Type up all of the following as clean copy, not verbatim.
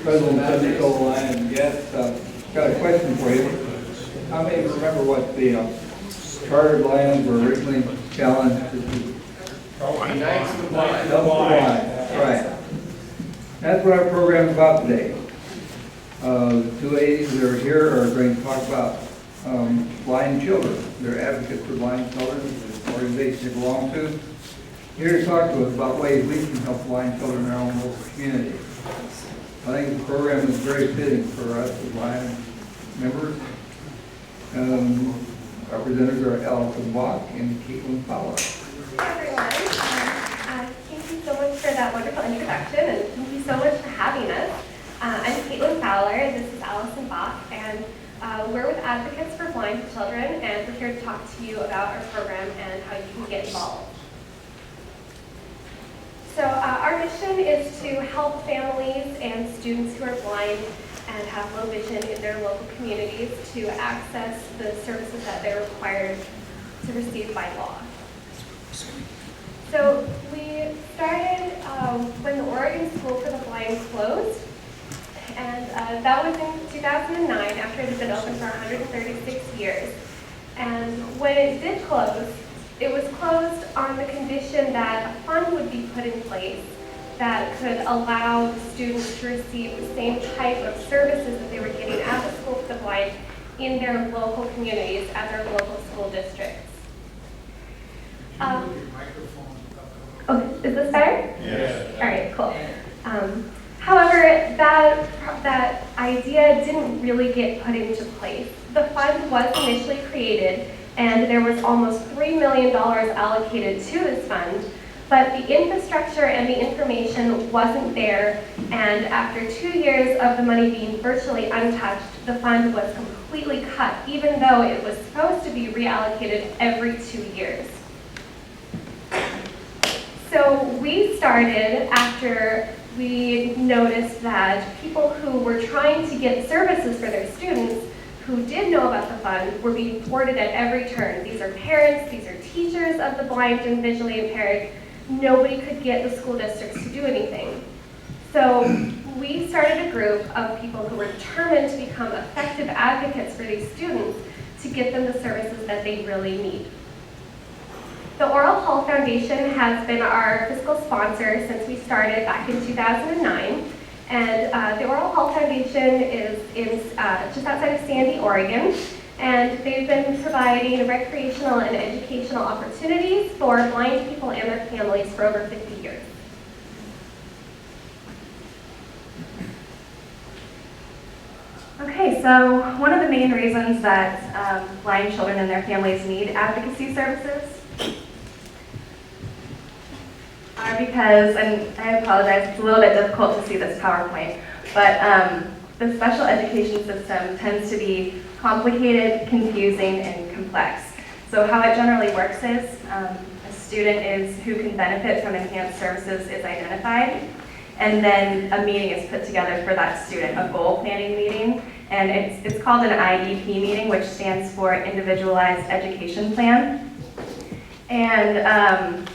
President of the Lions guest. Got a question for you. How many remember what the chartered Lions were originally challenged to do? Knights of the Blind. Right. That's what our program is about today. The two ladies that are here are going to talk about blind children. They're advocates for blind children, the organization they belong to. Here to talk to us about ways we can help blind children in our own local community. I think the program is very fitting for us as blind members. Our presenters are Alison, Boch and Caitlyn, Fowler. Hi everyone. Thank you so much for that wonderful introduction, and thank you so much for having us. I'm Caitlyn Fowler, this is Alison Boch, and we're with Advocates for Blind Children, and we're here to talk to you about our program and how you can get involved. So our mission is to help families and students who are blind and have low vision in their local communities to access the services that they're required to receive by law. So we started when the Oregon School for the Blind closed, and that was in 2009 after it had been open for 136 years. And when it did close, it was closed on the condition that a fund would be put in place that could allow students to receive the same type of services that they were getting at the School for the Blind in their local communities, at their local school districts. Oh, is this better? Yes. All right, cool. However, that idea didn't really get put into place. The fund was initially created, and there was almost $3 million allocated to this fund, but the infrastructure and the information wasn't there, and after 2 years of the money being virtually untouched, the fund was completely cut, even though it was supposed to be reallocated every 2 years. So we started after we noticed that people who were trying to get services for their students who did know about the fund were being thwarted at every turn. These are parents, these are teachers of the blind and visually impaired. Nobody could get the school districts to do anything. So we started a group of people who were determined to become effective advocates for these students to get them the services that they really need. The Oral Hall Foundation has been our fiscal sponsor since we started back in 2009. And the Oral Hall Foundation is just outside of Sandy, Oregon. And they've been providing recreational and educational opportunities for blind people and their families for over 50 years. Okay, so one of the main reasons that blind children and their families need advocacy services are because, and I apologize, it's a little bit difficult to see this PowerPoint, but the special education system tends to be complicated, confusing, and complex. So how it generally works is a student who can benefit from enhanced services is identified, and then a meeting is put together for that student, a goal planning meeting, and it's called an IEP meeting, which stands for Individualized Education Plan. And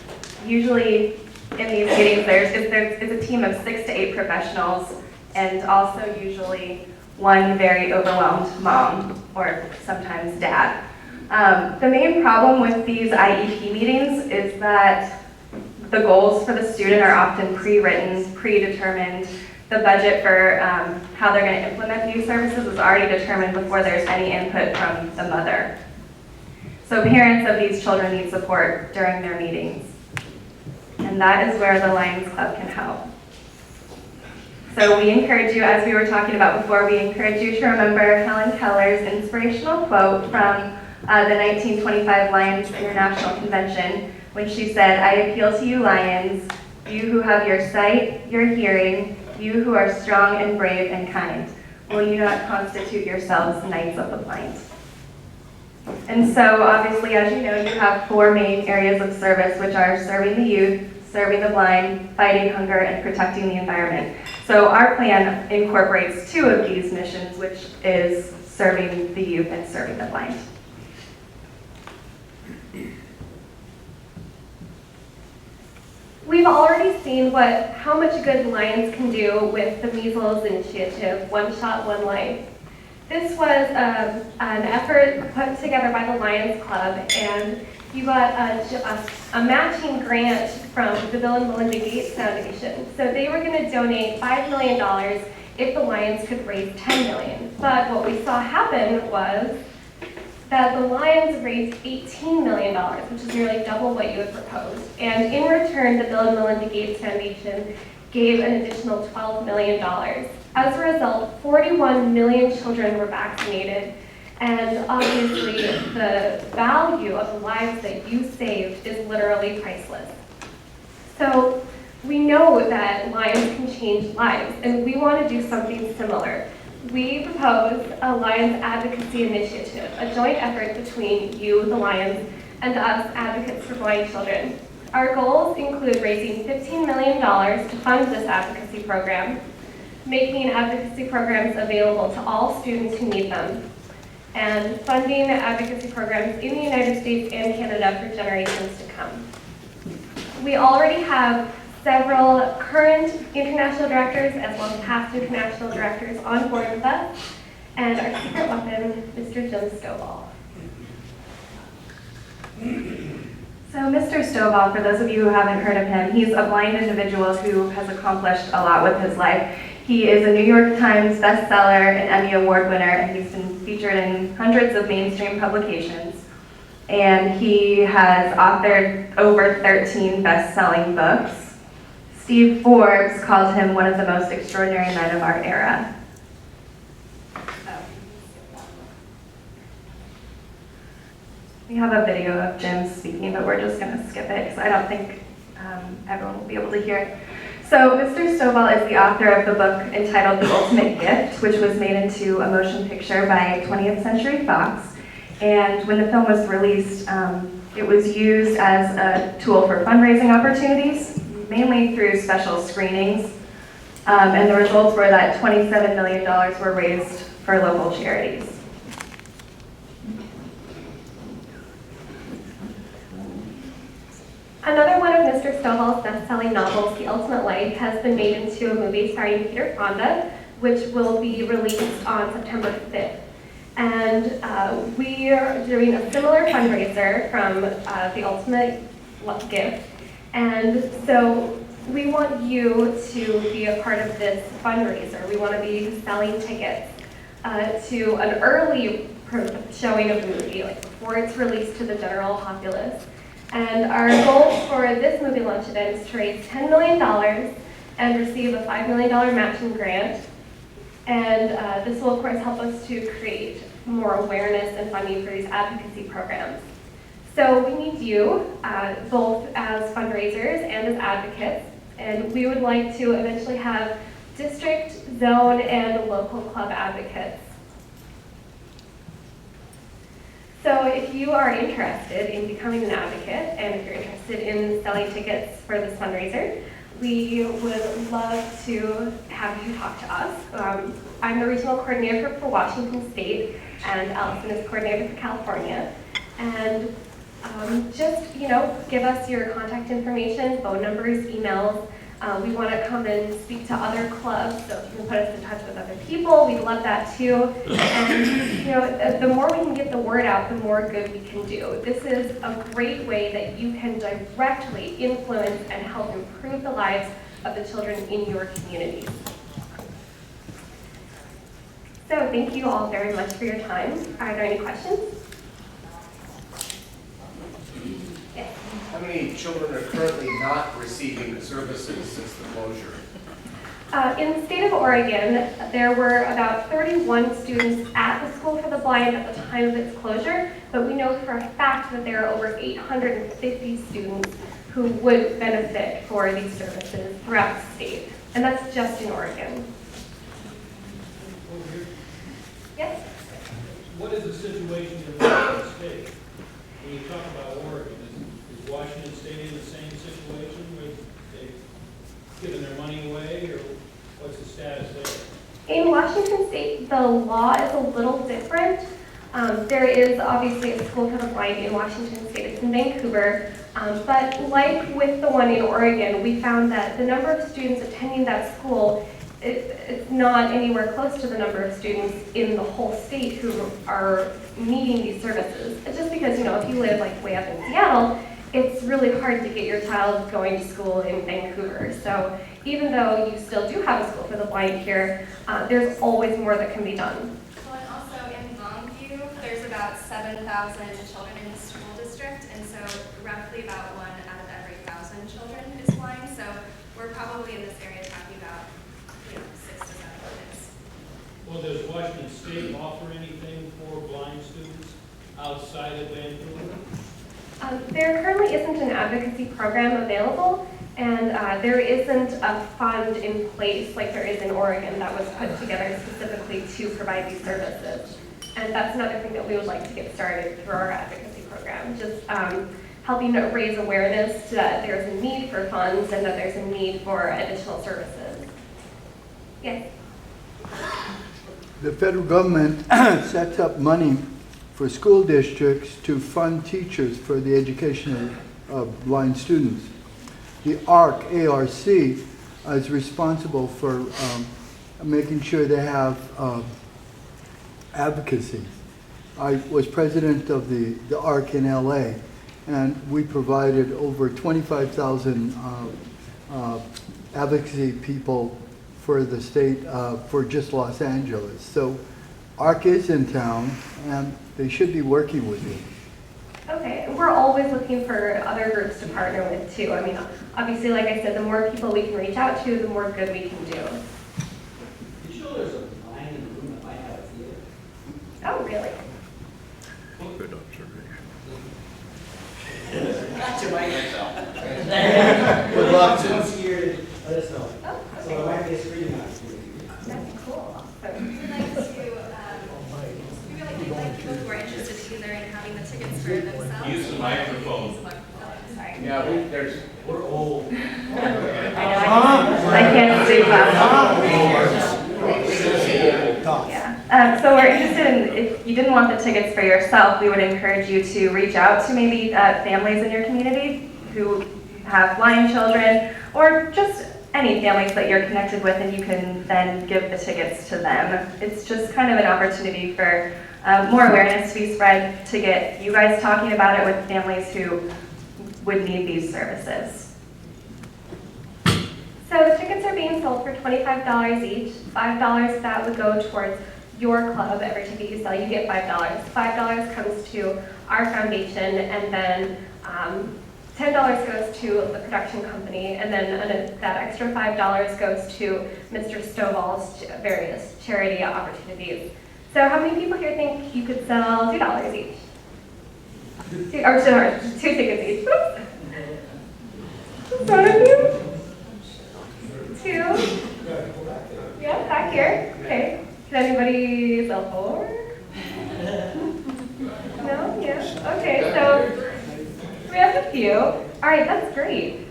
usually in these meetings, there's a team of 6 to 8 professionals, and also usually one very overwhelmed mom, or sometimes dad. The main problem with these IEP meetings is that the goals for the student are often pre-written, predetermined. The budget for how they're going to implement these services is already determined before there's any input from the mother. So parents of these children need support during their meetings. And that is where the Lions Club can help. So we encourage you, as we were talking about before, we encourage you to remember Helen Keller's inspirational quote from the 1925 Lions International Convention, when she said, "I appeal to you, Lions, you who have your sight, your hearing, you who are strong and brave and kind. Will you not constitute yourselves knights of the blind?" And so obviously, as you know, you have 4 main areas of service, which are serving the youth, serving the blind, fighting hunger, and protecting the environment. So our plan incorporates 2 of these missions, which is serving the youth and serving the blind. We've already seen how much good Lions can do with the measles initiative, One Shot, One Life. This was an effort put together by the Lions Club, and you got a matching grant from the Bill and Melinda Gates Foundation. So they were going to donate $5 million if the Lions could raise $10 million. But what we saw happen was that the Lions raised $18 million, which is nearly double what you had proposed. And in return, the Bill and Melinda Gates Foundation gave an additional $12 million. As a result, 41 million children were vaccinated, and obviously the value of the lives that you saved is literally priceless. So we know that Lions can change lives, and we want to do something similar. We propose a Lions Advocacy Initiative, a joint effort between you, the Lions, and us, advocates for blind children. Our goals include raising $15 million to fund this advocacy program, making advocacy programs available to all students who need them, and funding advocacy programs in the United States and Canada for generations to come. We already have several current international directors as well as past international directors on board with us, and our secret weapon, Mr. Jim Stovall. So Mr. Stovall, for those of you who haven't heard of him, he's a blind individual who has accomplished a lot with his life. He is a New York Times bestseller, an Emmy Award winner, and he's been featured in hundreds of mainstream publications. And he has authored over 13 best-selling books. Steve Forbes called him one of the most extraordinary men of our era. We have a video of Jim speaking, but we're just going to skip it because I don't think everyone will be able to hear it. So Mr. Stovall is the author of the book entitled The Ultimate Gift, which was made into a motion picture by 20th Century Fox. And when the film was released, it was used as a tool for fundraising opportunities, mainly through special screenings. And the results were that $27 million were raised for local charities. Another one of Mr. Stovall's best-selling novels, The Ultimate Life, has been made into a movie starring Peter Fonda, which will be released on September 5th. And we are doing a similar fundraiser from The Ultimate Gift. And so we want you to be a part of this fundraiser. We want to be selling tickets to an early showing of the movie, like before it's released to the general populace. And our goal for this movie launch event is to raise $10 million and receive a $5 million matching grant. And this will, of course, help us to create more awareness and funding for these advocacy programs. So we need you, both as fundraisers and as advocates, and we would like to eventually have district, zone, and local club advocates. So if you are interested in becoming an advocate, and if you're interested in selling tickets for this fundraiser, we would love to have you talk to us. I'm the regional coordinator for Washington State, and Alison is coordinator for California. And just, give us your contact information, phone numbers, emails. We want to come and speak to other clubs, so if you can put us in touch with other people, we'd love that too. And the more we can get the word out, the more good we can do. This is a great way that you can directly influence and help improve the lives of the children in your communities. So thank you all very much for your time. Are there any questions? Yes. How many children are currently not receiving the services since the closure? In the state of Oregon, there were about 31 students at the School for the Blind at the time of its closure, but we know for a fact that there are over 850 students who would benefit for these services throughout the state, and that's just in Oregon. Yes? What is the situation in Washington State? When you talk about Oregon, is Washington State in the same situation where they've given their money away, or what's the status there? In Washington State, the law is a little different. There is obviously a School for the Blind in Washington State. It's in Vancouver. But like with the one in Oregon, we found that the number of students attending that school, it's not anywhere close to the number of students in the whole state who are needing these services. It's just because, if you live like way up in Seattle, it's really hard to get your child going to school in Vancouver. So even though you still do have a school for the blind here, there's always more that can be done. Well, and also in Longview, there's about 7,000 children in the school district, and so roughly about 1 out of every 1,000 children is blind. So we're probably in this area talking about 6 to 7 kids. Well, does Washington State offer anything for blind students outside of Vancouver? There currently isn't an advocacy program available, and there isn't a fund in place like there is in Oregon that was put together specifically to provide these services. And that's another thing that we would like to get started through our advocacy program, just helping to raise awareness that there's a need for funds and that there's a need for additional services. Yes? The federal government sets up money for school districts to fund teachers for the education of blind students. The ARC, A-R-C, is responsible for making sure they have advocacy. I was president of the ARC in LA, and we provided over 25,000 advocacy people for the state, for just Los Angeles. So ARC is in town, and they should be working with you. Okay, and we're always looking for other groups to partner with too. I mean, obviously, like I said, the more people we can reach out to, the more good we can do. Did you know there's a line in the room that might have a theater? Oh, really? Good observation. Not to myself. Good luck. Once a year, let us know. Oh, So it might be a screening opportunity. that's cool. So, We would like to, we'd like people who are interested either in having the tickets for themselves. Use the microphone. Oh, sorry. Yeah, there's, We're old. I know, I can't do that. Yeah. So we're interested in, if you didn't want the tickets for yourself, we would encourage you to reach out to maybe families in your community who have blind children, or just any families that you're connected with, and you can then give the tickets to them. It's just kind of an opportunity for more awareness to be spread, to get you guys talking about it with families who would need these services. So the tickets are being sold for $25 each. $5 of that would go towards your club. Every ticket you sell, you get $5. $5 comes to our foundation, and then $10 goes to the production company, and then that extra $5 goes to Mr. Stovall's various charity opportunities. So how many people here think you could sell $2 each? Two tickets each. Oops. One of you? 2? Yeah, back here. Okay. Can anybody sell 4? No? Yeah. Okay, so we have a few. All right, that's great.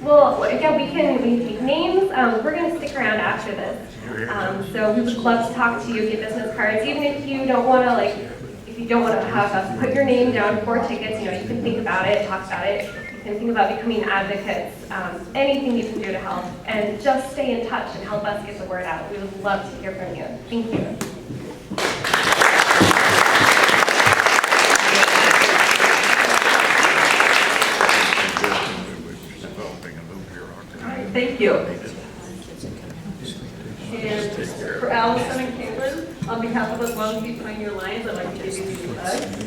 Well, again, we can take names. We're going to stick around after this. So we would love to talk to you, get business cards, even if you don't want to, if you don't want to have us put your name down for tickets, you can think about it, talk about it. You can think about becoming advocates, anything you can do to help. And just stay in touch and help us get the word out. We would love to hear from you. Thank you. Thank you. And for Alison and Caitlyn, on behalf of the Longview Pioneer Lions, I'd like to give you these bags.